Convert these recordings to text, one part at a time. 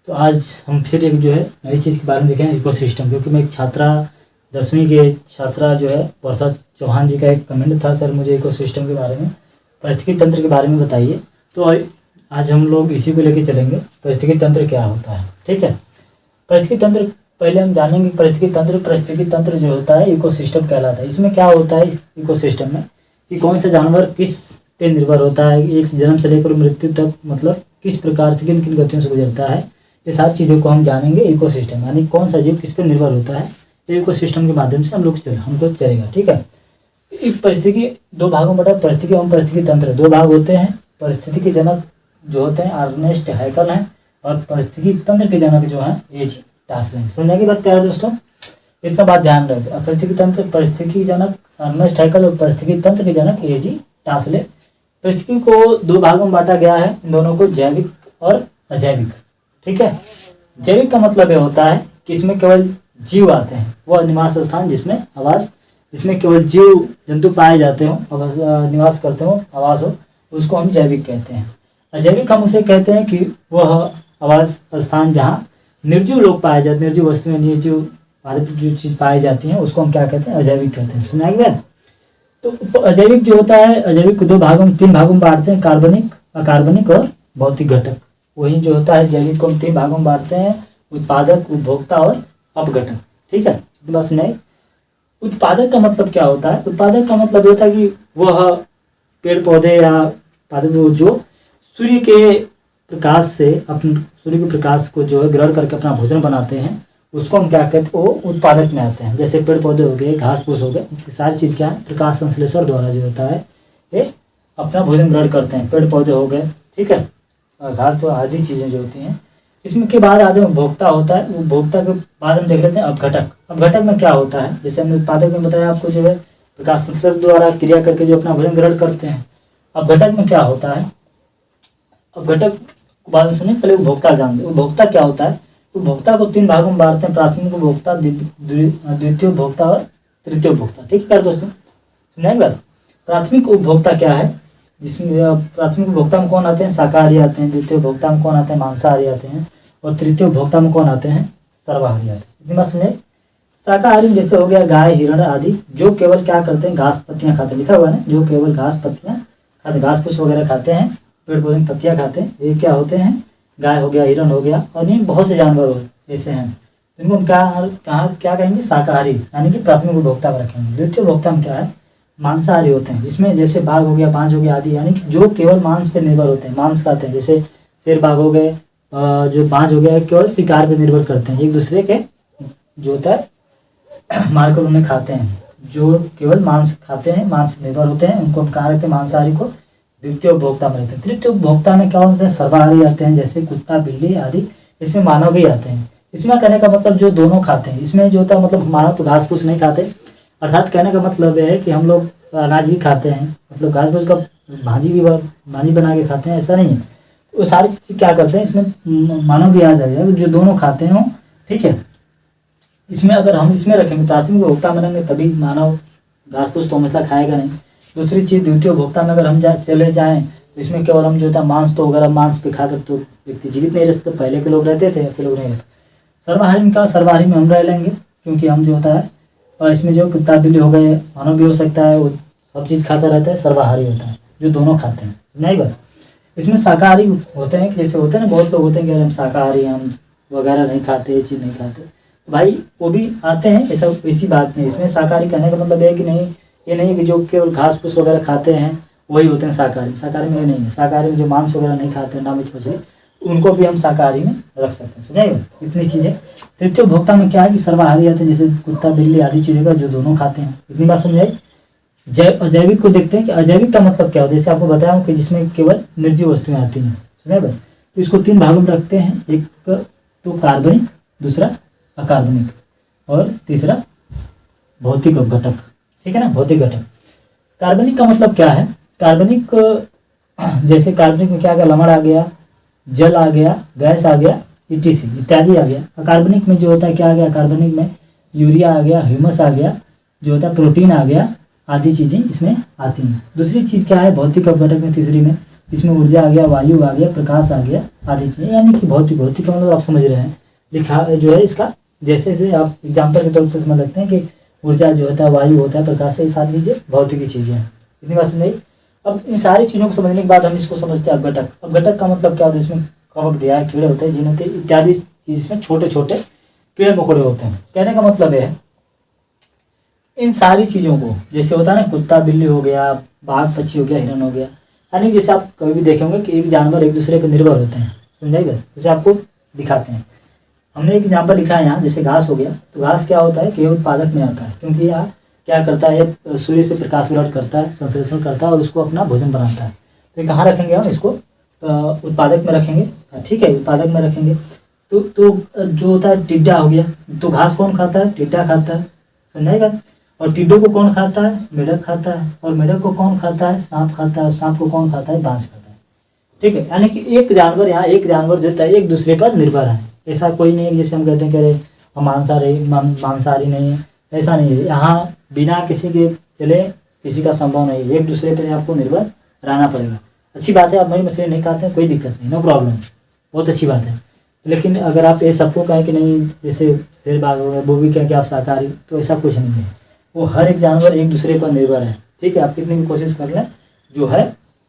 तो आज हम फिर एक जो है नई चीज़ के बारे में देखें, इकोसिस्टम। क्योंकि मैं एक छात्रा 10वीं के छात्रा जो है वर्षा चौहान जी का एक कमेंट था, सर मुझे इकोसिस्टम के बारे में, पारिस्थितिकी तंत्र के बारे में बताइए। तो आज हम लोग इसी को लेके चलेंगे, पारिस्थितिकी तंत्र क्या होता है। ठीक है, पारिस्थितिकी तंत्र पहले हम जानेंगे। पारिस्थितिकी तंत्र जो होता है इकोसिस्टम कहलाता है। इसमें क्या होता है इकोसिस्टम में, कि कौन सा जानवर किस पे निर्भर होता है, एक जन्म से लेकर मृत्यु तक, मतलब किस प्रकार से किन किन गतियों से गुजरता है, ये सारी चीज़ों को हम जानेंगे। इकोसिस्टम यानी कौन सा जीव किस पे निर्भर होता है, ये इकोसिस्टम के माध्यम से हमको चलेगा। ठीक है, एक परिस्थिति दो भागों में बटा, परिस्थिति एवं पारिस्थितिकी तंत्र दो भाग होते हैं। परिस्थिति के जनक जो होते हैं अर्नेस्ट हैकल हैं, और पारिस्थितिकी तंत्र के जनक जो हैं ए.जी. टासले हैं। समझने की बात क्या है दोस्तों, इतना बात ध्यान रखें। पारिस्थितिकी जनक अर्नेस्ट हैकल और पारिस्थितिकी तंत्र के जनक ए.जी. टासले। परिस्थिति को दो भागों में बांटा गया है, इन दोनों को जैविक और अजैविक। ठीक है, जैविक का मतलब ये होता है कि इसमें केवल जीव आते हैं, वह निवास स्थान जिसमें आवास, इसमें केवल जीव जंतु पाए जाते हो, निवास करते हो, आवास हो, उसको हम जैविक कहते हैं। अजैविक हम उसे कहते हैं कि वह आवास स्थान जहाँ निर्जीव लोग पाए जाते, निर्जीव वस्तुएं, निर्जीव जो चीज़ पाई जाती हैं, उसको हम क्या कहते हैं, अजैविक कहते हैं। सुना गया। तो अजैविक जो होता है, अजैविक को तीन भागों में बांटते हैं, कार्बनिक, अकार्बनिक और भौतिक घटक। वही जो होता है जैविक को हम तीन भागों में बांटते हैं, उत्पादक, उपभोक्ता और अपघटक। ठीक है, बस नहीं। उत्पादक का मतलब क्या होता है, उत्पादक का मतलब होता है कि वह पेड़ पौधे या पादप जो सूर्य के प्रकाश से सूर्य के प्रकाश को जो है ग्रहण करके अपना भोजन बनाते हैं, उसको हम क्या कहते हैं, वो उत्पादक में आते हैं। जैसे पेड़ पौधे हो गए, घास फूस हो गए, सारी चीज़ क्या है, प्रकाश संश्लेषण द्वारा जो होता है ये अपना भोजन ग्रहण करते हैं। पेड़ पौधे हो गए, ठीक है, घास तो आदि चीज़ें जो होती हैं। इसमें के बाद आगे उपभोक्ता होता है। उपभोक्ता के बाद हम देख लेते हैं अपघटक। अपघटक में क्या होता है, जैसे हमने उत्पादक में बताया आपको, जो है प्रकाश संश्लेषण द्वारा क्रिया करके जो अपना भोजन ग्रहण करते हैं। अपघटक में क्या होता है, अपघटक बाद में सुनिए, पहले उपभोक्ता जान दे। उपभोक्ता क्या होता है, उपभोक्ता को तीन भागों में बांटते हैं, प्राथमिक उपभोक्ता, द्वितीय उपभोक्ता और तृतीय उपभोक्ता। ठीक है दोस्तों, सुनिएगा। प्राथमिक उपभोक्ता क्या है, जिसमें प्राथमिक उपभोक्ता में कौन आते हैं, शाकाहारी आते हैं। द्वितीय उपभोक्ता में कौन आते हैं, मांसाहारी आते हैं। और तृतीय उपभोक्ता में कौन आते हैं, सर्वाहारी आते हैं। इतनी बात सुनिए। शाकाहारी जैसे हो गया गाय, हिरण आदि, जो केवल क्या करते हैं, घास पत्तियां खाते हैं। लिखा हुआ है ना, जो केवल घास पत्तियां खाते, घास फूस वगैरह खाते हैं, पेड़ पौधे की पत्तियां खाते हैं, ये क्या होते हैं, गाय हो गया, हिरण हो गया, और ये बहुत से जानवर ऐसे हैं, इनको हम क्या कहेंगे, शाकाहारी, यानी कि प्राथमिक उपभोक्ता में रखेंगे। द्वितीय उपभोक्ता में क्या है, मांसाहारी होते हैं, जिसमें जैसे बाघ हो गया, बांज हो गया आदि, यानी कि जो केवल मांस पे निर्भर होते हैं, मांस खाते हैं। जैसे शेर, बाघ हो गए, जो बांज हो गया, केवल शिकार पे निर्भर करते हैं, एक दूसरे के जो होता है मारकर उन्हें खाते हैं। जो केवल मांस खाते हैं, मांस पर निर्भर होते हैं, उनको हम कहा रहते हैं मांसाहारी को। द्वितीय उपभोक्ता में रहते हैं। तृतीय उपभोक्ता में क्या होते हैं, सर्वाहारी आते हैं, जैसे कुत्ता, बिल्ली आदि। इसमें मानव भी आते हैं। इसमें कहने का मतलब जो दोनों खाते हैं। इसमें जो होता है, मतलब मानव तो घास फूस नहीं खाते, अर्थात कहने का मतलब है कि हम लोग अनाज भी खाते हैं, मतलब घास फूस का भाजी बना के खाते हैं, ऐसा नहीं है। वो सारी चीज़ क्या करते हैं, इसमें मानव भी आ जाएगा, जो दोनों खाते हों। ठीक है, इसमें अगर हम इसमें रखेंगे, प्राथमिक उपभोक्ता में रहेंगे, तभी मानव घास फूस तो हमेशा खाएगा नहीं। दूसरी चीज़, द्वितीय उपभोक्ता में अगर हम चले जाएँ, तो इसमें केवल हम जो था मांस, तो अगर हम मांस पे खाकर तो व्यक्ति जीवित नहीं रह सकते। पहले के लोग रहते थे, अब के लोग नहीं रहते। सर्वाहारी में क्या, सर्वाहारी में हम रह लेंगे, क्योंकि हम जो होता है, और इसमें जो कुत्ता बिल्ली हो गए, मानव भी हो सकता है, वो सब चीज़ खाता रहता है, सर्वाहारी होता है, जो दोनों खाते हैं। नहीं बात। इसमें शाकाहारी होते हैं, जैसे होते हैं ना, बहुत लोग होते हैं कि हम शाकाहारी, हम वगैरह नहीं खाते, ये चीज़ नहीं खाते, भाई वो भी आते हैं, ऐसा ऐसी बात नहीं। इसमें शाकाहारी कहने का मतलब है कि नहीं, ये नहीं है कि जो केवल घास फूस वगैरह खाते हैं वही होते हैं शाकाहारी। शाकाहारी में ये नहीं है। शाकाहारी में जो मांस वगैरह नहीं खाते हैं, ना मीट मछली, उनको भी हम शाकाहारी में रख सकते हैं। समझाइए इतनी चीज़ें। तृतीय उपभोक्ता में क्या है कि सर्वाहारी आते हैं, जैसे कुत्ता, बिल्ली आदि चीज़ों का, जो दोनों खाते हैं। इतनी बात समझाई। अजैविक को देखते हैं कि अजैविक का मतलब क्या होता है। जैसे आपको बताया कि जिसमें केवल निर्जीव वस्तुएं आती हैं। समझे भाई। तो इसको तीन भागों में रखते हैं, एक तो कार्बनिक, दूसरा अकार्बनिक, और तीसरा भौतिक घटक। ठीक है ना, भौतिक घटक। कार्बनिक का मतलब क्या है, कार्बनिक जैसे कार्बनिक में क्या आ गया, लवण आ गया, जल आ गया, गैस आ गया, ईटीसी इत्यादि आ गया। अकार्बनिक में जो होता है क्या आ गया, कार्बनिक में यूरिया आ गया, ह्यूमस आ गया, जो होता है प्रोटीन आ गया, आदि चीज़ें इसमें आती हैं। दूसरी चीज़ क्या है, भौतिक अपघटक में, तीसरी में इसमें ऊर्जा आ गया, वायु आ गया, प्रकाश आ गया, आदि चीज़ें, यानी कि भौतिक भौतिक का मतलब आप समझ रहे हैं, लिखा जो है इसका जैसे जैसे आप एग्जाम्पल के तौर पर समझ सकते हैं कि ऊर्जा जो होता है, वायु होता है, प्रकाश है, ये सारी चीज़ें भौतिक की चीज़ें हैं। इतनी बात समझ। अब इन सारी चीज़ों को समझने के बाद हम इसको समझते हैं अपघटक। अपघटक का मतलब क्या होता है, इसमें कवक दिया है, कीड़े होते हैं, जिन होते हैं इत्यादि, इसमें छोटे छोटे कीड़े मकोड़े होते हैं। कहने का मतलब है इन सारी चीज़ों को, जैसे होता है ना कुत्ता बिल्ली हो गया, बाघ पक्षी हो गया, हिरन हो गया, यानी जैसे आप कभी भी देखेंगे कि एक जानवर एक दूसरे पर निर्भर होते हैं, समझाइए। जैसे आपको दिखाते हैं, हमने एक एग्जाम्पल लिखा है यहाँ, जैसे घास हो गया, तो घास क्या होता है कि ये उत्पादक में आता है, क्योंकि यह क्या करता है, सूर्य से प्रकाश ग्रहण करता है, संश्लेषण करता है और उसको अपना भोजन बनाता है। तो ये कहाँ रखेंगे हम इसको, उत्पादक में रखेंगे, ठीक है, उत्पादक में रखेंगे। तो जो होता है टिड्डा हो गया, तो घास कौन खाता है, टिड्डा खाता है, समझाएगा। और टिड्डों को कौन खाता है, मेढक खाता है, और मेढक को कौन खाता है, सांप खाता है, और सांप को कौन खाता है, बाज खाता है, ठीक है। यानी कि एक जानवर, यहाँ एक जानवर जो है एक दूसरे पर निर्भर है, ऐसा कोई नहीं है जैसे हम कहते हैं कि अरे हम मांसाहारी नहीं है, ऐसा नहीं है। यहाँ बिना किसी के चले किसी का संभव नहीं है, एक दूसरे पर आपको निर्भर रहना पड़ेगा। अच्छी बात है, आप मरी मछली नहीं खाते हैं, कोई दिक्कत नहीं, नो प्रॉब्लम, बहुत अच्छी बात है। लेकिन अगर आप ये सबको कहें कि नहीं, जैसे शेर बाघ हो गया, वो भी कहें कि आप शाकाहारी, तो ऐसा कुछ नहीं है। वो हर एक जानवर एक दूसरे पर निर्भर है, ठीक है। आप कितनी भी कोशिश कर लें, जो है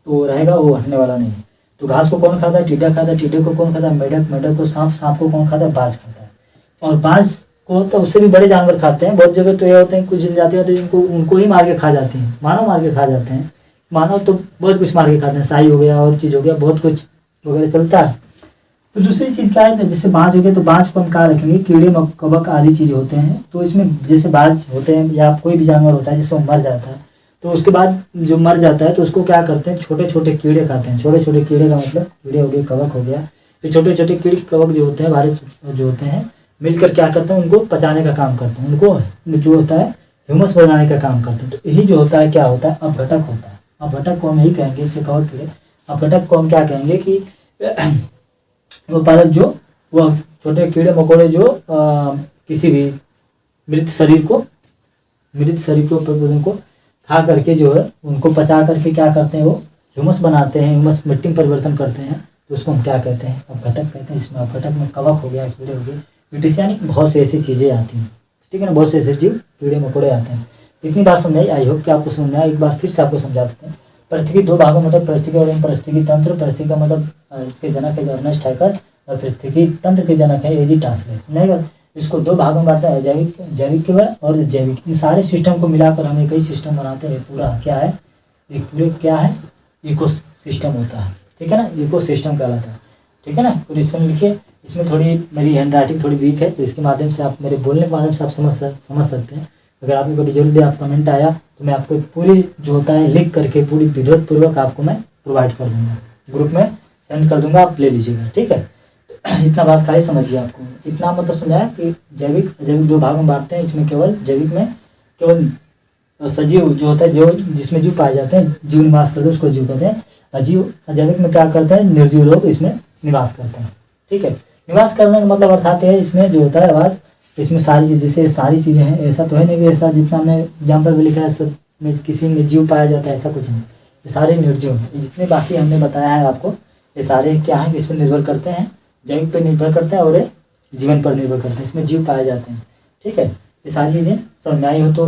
तो रहेगा, वो हटने वाला नहीं है। तो घास को कौन खाता है, टिड्डा खाता है, टिड्डे को कौन खाता है, मेढक, मेढक को सांप, सांप को कौन खाता है, बाज खाता है। और बाज को तो उससे भी बड़े जानवर खाते हैं। बहुत जगह तो ये होते हैं, कुछ जाते होते हैं जिनको उनको ही मार के खा जाते हैं, मानव मार के खा जाते हैं। मानव तो बहुत कुछ मार के खाते हैं, शाही हो गया और चीज़ हो गया, बहुत कुछ वगैरह चलता है। तो दूसरी चीज़ क्या है, जैसे बाज हो गया, तो बाज को हम कहाँ रखेंगे, कीड़े कवक आदि चीज़ होते हैं। तो इसमें जैसे बाज होते हैं या कोई भी जानवर होता है, जैसे वो मर जाता है, तो उसके बाद जो मर जाता है तो उसको क्या करते हैं, छोटे छोटे कीड़े खाते हैं। छोटे छोटे कीड़े का मतलब कीड़े हो गए, कवक हो गया, ये छोटे छोटे कीड़े कवक जो होते हैं, वायरस जो होते हैं, मिलकर क्या करते हैं, उनको पचाने का काम करते हैं, उनको जो होता है ह्यूमस बनाने का काम करते हैं। तो यही जो होता है क्या होता है, अपघटक होता है। अपघटक को हम यही कहेंगे, इससे कवक कीड़े, अपघटक को हम क्या कहेंगे कि उत्पादक जो वह छोटे कीड़े मकोड़े जो किसी भी मृत शरीर को खा करके जो है उनको पचा करके क्या करते हैं, वो ह्यूमस बनाते हैं, ह्यूमस मिट्टी में परिवर्तन करते हैं। तो उसको हम क्या कहते हैं, अपघटक कहते हैं। इसमें अपघटक में कवक हो गया, कीड़े हो गए, मिट्टी यानी बहुत से ऐसी चीज़ें आती हैं, ठीक है ना, बहुत से ऐसे जीव कीड़े मकोड़े आते हैं। इतनी बात समझाई, आई होप कि आपको समझ में आया। एक बार फिर से आपको समझा देते हैं। परिस्थिति दो भागों मतलब परिस्थिति और परिस्थिति तंत्र। परिस्थिति का मतलब इसके जनक है अर्नेस्ट हैकर, और परिस्थिति तंत्र के जनक है एजी टास्कले, समझाएगा। इसको दो भागों में बांटता है, जैविक और जैविक। इन सारे सिस्टम को मिलाकर हम एक ही सिस्टम बनाते हैं। पूरा क्या है, एक पूरे क्या है, इको सिस्टम होता है, ठीक है ना, इको सिस्टम कहलाता है, ठीक है ना। और इसमें लिखिए, इसमें थोड़ी मेरी हैंड राइटिंग थोड़ी वीक है, तो इसके माध्यम से आप, मेरे बोलने के माध्यम से आप समझ सकते हैं। अगर आपको कभी जरूर भी आप कमेंट आया तो मैं आपको पूरी जो होता है लिख करके पूरी विधिवत पूर्वक आपको मैं प्रोवाइड कर दूंगा, ग्रुप में सेंड कर दूंगा, आप ले लीजिएगा, ठीक है। इतना बात खाली समझिए। आपको इतना मतलब समझाया कि जैविक अजैविक दो भागों में बांटते हैं। इसमें केवल जैविक में केवल सजीव जो होता है, जो जिसमें जीव पाए जाते हैं, जीव निवास करते हैं, उसको जीव कहते हैं। अजीव अजैविक में क्या करते हैं, निर्जीव लोग इसमें निवास करते हैं, ठीक है। निवास करने का मतलब अर्थात है, इसमें जो होता है आवाज़, इसमें सारी चीज़, जैसे सारी चीज़ें हैं, ऐसा तो है नहीं कि ऐसा जितना हमने एग्जाम्पल में लिखा है सब में किसी में जीव पाया जाता है, ऐसा कुछ नहीं। ये सारे निर्जीव हैं, जितने बाकी हमने बताया है आपको, ये सारे क्या है कि इस पर निर्भर करते हैं, जैविक पर निर्भर करते हैं और जीवन पर निर्भर करते हैं, इसमें जीव पाए जाते हैं, ठीक है। ये सारी चीज़ें समझ आई हो तो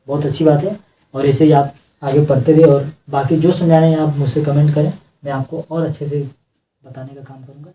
बहुत अच्छी बात है। और ऐसे ही आप आगे पढ़ते रहिए, और बाकी जो समझाने हैं आप मुझसे कमेंट करें, मैं आपको और अच्छे से बताने का काम करूँगा।